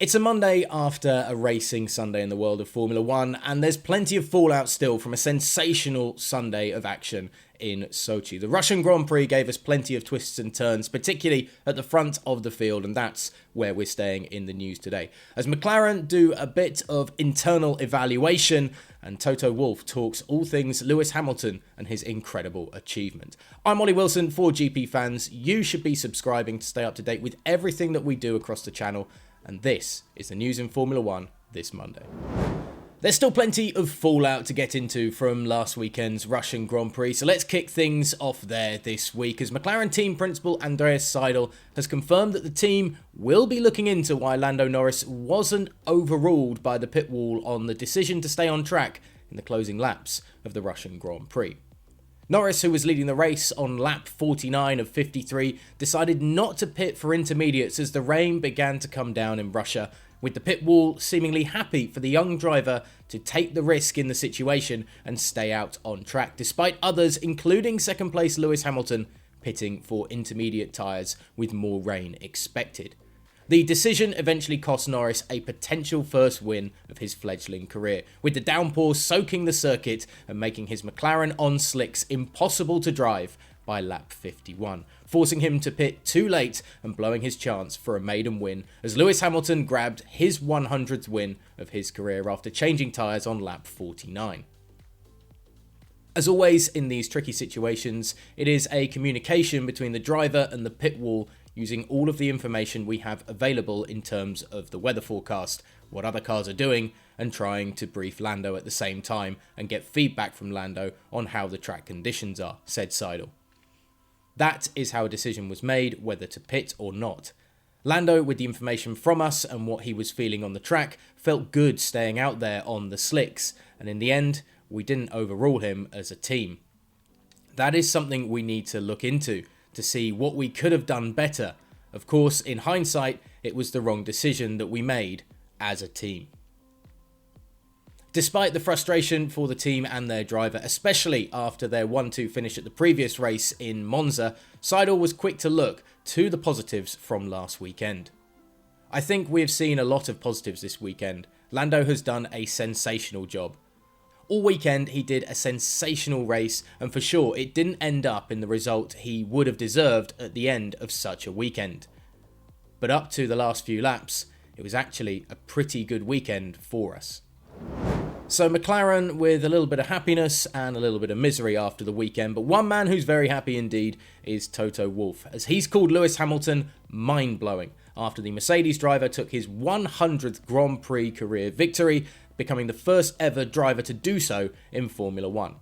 It's a Monday after a racing Sunday in the world of Formula One, and there's plenty of fallout still from a sensational Sunday of action in Sochi. The Russian Grand Prix gave us plenty of twists and turns, particularly at the front of the field, and that's where we're staying in the news today. As McLaren do a bit of internal evaluation, and Toto Wolff talks all things Lewis Hamilton and his incredible achievement. I'm Ollie Wilson for GPFans. You should be subscribing to stay up to date with everything that we do across the channel, and this is the news in Formula One this Monday. There's still plenty of fallout to get into from last weekend's Russian Grand Prix, so let's kick things off there this week as McLaren team principal Andreas Seidl has confirmed that the team will be looking into why Lando Norris wasn't overruled by the pit wall on the decision to stay on track in the closing laps of the Russian Grand Prix. Norris, who was leading the race on lap 49 of 53, decided not to pit for intermediates as the rain began to come down in Russia, with the pit wall seemingly happy for the young driver to take the risk in the situation and stay out on track, despite others, including second place Lewis Hamilton, pitting for intermediate tyres with more rain expected. The decision eventually cost Norris a potential first win of his fledgling career, with the downpour soaking the circuit and making his McLaren on slicks impossible to drive by lap 51, forcing him to pit too late and blowing his chance for a maiden win as Lewis Hamilton grabbed his 100th win of his career after changing tyres on lap 49. As always in these tricky situations, it is a communication between the driver and the pit wall using all of the information we have available in terms of the weather forecast, what other cars are doing, and trying to brief Lando at the same time and get feedback from Lando on how the track conditions are, said Seidl. That is how a decision was made, whether to pit or not. Lando, with the information from us and what he was feeling on the track, felt good staying out there on the slicks, and in the end, we didn't overrule him as a team. That is something we need to look into, to see what we could have done better. Of course, in hindsight, it was the wrong decision that we made as a team. Despite the frustration for the team and their driver, especially after their 1-2 finish at the previous race in Monza, Seidl was quick to look to the positives from last weekend. I think we have seen a lot of positives this weekend. Lando has done a sensational job. All weekend he did a sensational race, and for sure it didn't end up in the result he would have deserved at the end of such a weekend. But up to the last few laps, it was actually a pretty good weekend for us. So McLaren with a little bit of happiness and a little bit of misery after the weekend, but one man who's very happy indeed is Toto Wolff, as he's called Lewis Hamilton mind-blowing after the Mercedes driver took his 100th Grand Prix career victory, becoming the first ever driver to do so in Formula One.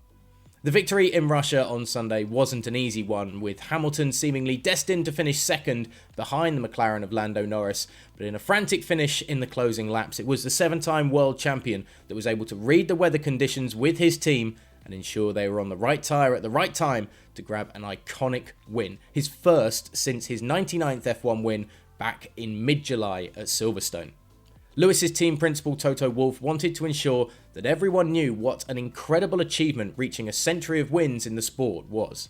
The victory in Russia on Sunday wasn't an easy one, with Hamilton seemingly destined to finish second behind the McLaren of Lando Norris, but in a frantic finish in the closing laps, it was the 7-time world champion that was able to read the weather conditions with his team and ensure they were on the right tyre at the right time to grab an iconic win, his first since his 99th F1 win back in mid-July at Silverstone. Lewis's team principal Toto Wolff wanted to ensure that everyone knew what an incredible achievement reaching a century of wins in the sport was.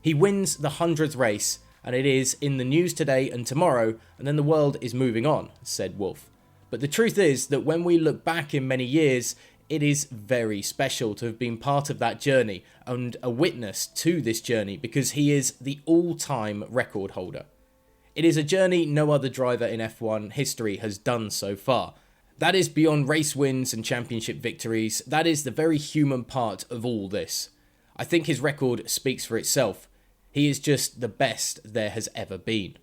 He wins the 100th race, and it is in the news today and tomorrow, and then the world is moving on, said Wolff. But the truth is that when we look back in many years, it is very special to have been part of that journey and a witness to this journey because he is the all-time record holder. It is a journey no other driver in F1 history has done so far. That is beyond race wins and championship victories. That is the very human part of all this. I think his record speaks for itself. He is just the best there has ever been.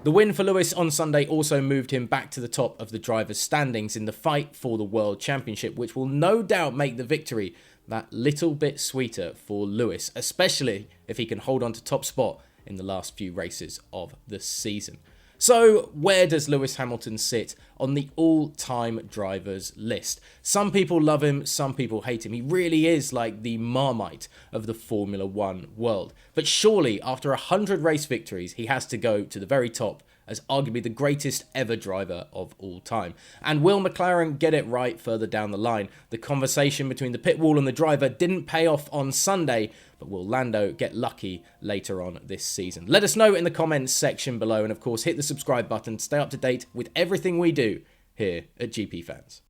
The win for Lewis on Sunday also moved him back to the top of the drivers' standings in the fight for the World Championship, which will no doubt make the victory that little bit sweeter for Lewis, especially if he can hold on to top spot in the last few races of the season. So, where does Lewis Hamilton sit on the all-time drivers list? Some people love him, some people hate him. He really is like the Marmite of the Formula One world. But surely, after 100 race victories, he has to go to the very top as arguably the greatest ever driver of all time. And will McLaren get it right further down the line? The conversation between the pit wall and the driver didn't pay off on Sunday, but will Lando get lucky later on this season? Let us know in the comments section below, and of course hit the subscribe button to stay up to date with everything we do here at GPFans.